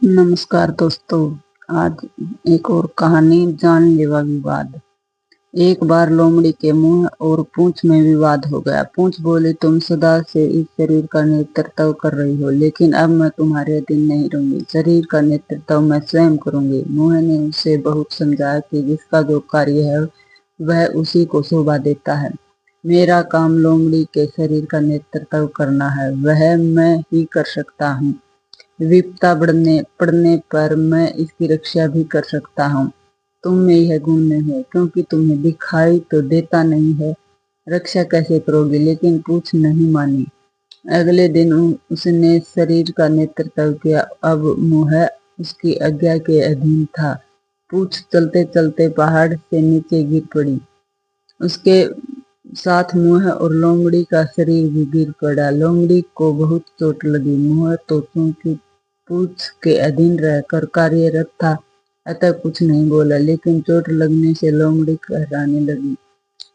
नमस्कार दोस्तों। आज एक और कहानी, जानलेवा विवाद। एक बार लोमड़ी के मुंह और पूंछ में विवाद हो गया। पूंछ बोली, तुम सदा से इस शरीर का नेतृत्व कर रही हो, लेकिन अब मैं तुम्हारे अधीन नहीं रहूंगी। शरीर का नेतृत्व मैं स्वयं करूंगी। मुंह ने उसे बहुत समझाया कि जिसका जो कार्य है वह उसी को शोभा देता है। मेरा काम लोमड़ी के शरीर का नेतृत्व करना है, वह मैं ही कर सकता हूँ। विपदा पड़ने पर मैं इसकी रक्षा भी कर सकता हूँ। तुम में यह गुण नहीं है, क्योंकि तुम्हें दिखाई तो देता नहीं है। रक्षा कैसे करोगे? लेकिन पूंछ नहीं मानी। अगले दिन उसने शरीर का नेतृत्व किया। अब मुंह उसकी आज्ञा के अधीन था। पूंछ चलते चलते पहाड़ से नीचे गिर पड़ी। उसके साथ मुंह और लोमड़ी का शरीर भी गिर पड़ा। लोमड़ी को बहुत चोट लगी। मुंह तो चूंकि पूंछ के अधीन रहकर कार्यरत था, अतः कुछ नहीं बोला, लेकिन चोट लगने से लोमड़ी कहराने लगी।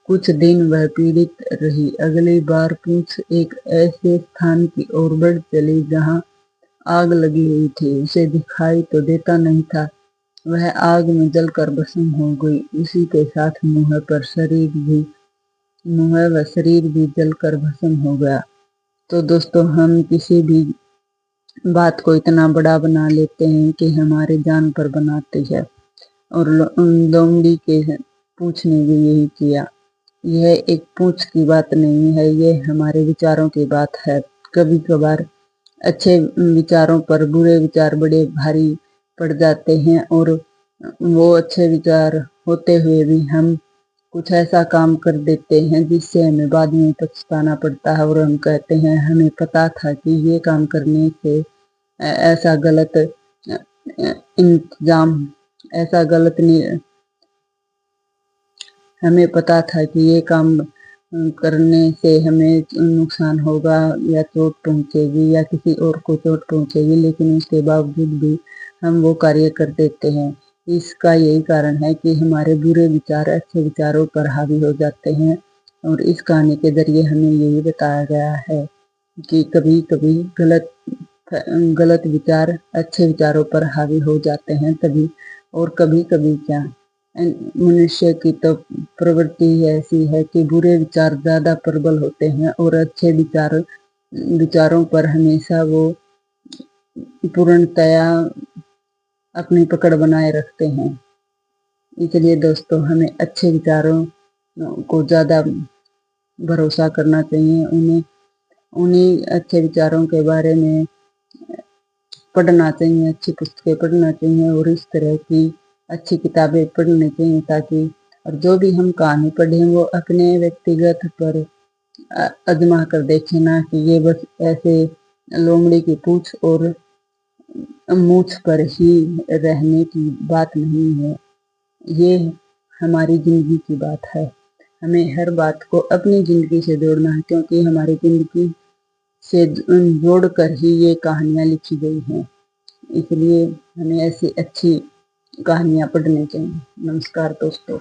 कुछ दिन वह पीड़ित रही। अगली बार पूंछ एक ऐसे स्थान की ओर बढ़ चली जहाँ आग लगी हुई थी। उसे दिखाई तो देता नहीं था। वह आग में जलकर भस्म हो गई। उसी के साथ मुंह व शरीर भी जलकर भस्म हो गया। तो दोस्तों, हम किसी भी बात को इतना बड़ा बना लेते हैं कि हमारे जान पर बनाते हैं। और लोमड़ी के पूंछ ने भी यही किया। यह एक पूंछ की बात नहीं है, यह हमारे विचारों की बात है। कभी कभार अच्छे विचारों पर बुरे विचार बड़े भारी पड़ जाते हैं, और वो अच्छे विचार होते हुए भी हम कुछ ऐसा काम कर देते हैं जिससे हमें बाद में पछताना पड़ता है। और हम कहते हैं हमें पता था कि ये काम करने से ऐसा गलत इंतजाम ऐसा गलत नहीं, हमें पता था कि ये काम करने से हमें नुकसान होगा या चोट पहुंचेगी या किसी और को चोट पहुंचेगी, लेकिन उसके बावजूद भी हम वो कार्य कर देते हैं। इसका यही कारण है कि हमारे बुरे विचार अच्छे विचारों पर हावी हो जाते हैं। और इस कहानी के जरिए हमें यही बताया गया है कि कभी कभी गलत विचार अच्छे विचारों पर हावी हो जाते हैं तभी। और कभी कभी क्या, मनुष्य की तो प्रवृत्ति ऐसी है कि बुरे विचार ज्यादा प्रबल होते हैं और अच्छे विचारों पर हमेशा वो पूर्णतया अपनी पकड़ बनाए रखते हैं। इसलिए दोस्तों, हमें अच्छे विचारों को ज्यादा भरोसा करना चाहिए। उन्हीं अच्छे विचारों के बारे में पढ़ना चाहिए, अच्छी पुस्तकें पढ़ना चाहिए और इस तरह की अच्छी किताबें पढ़नी चाहिए, ताकि और जो भी हम कहानी पढ़ें वो अपने व्यक्तिगत पर आजमा कर देखें, ना कि ये बस ऐसे लोमड़ी की पूंछ और मूछ पर ही रहने की बात नहीं है। ये हमारी जिंदगी की बात है। हमें हर बात को अपनी जिंदगी से जोड़ना है, क्योंकि हमारी जिंदगी से जोड़कर ही ये कहानियां लिखी गई हैं। इसलिए हमें ऐसी अच्छी कहानियां पढ़नी चाहिए। नमस्कार दोस्तों।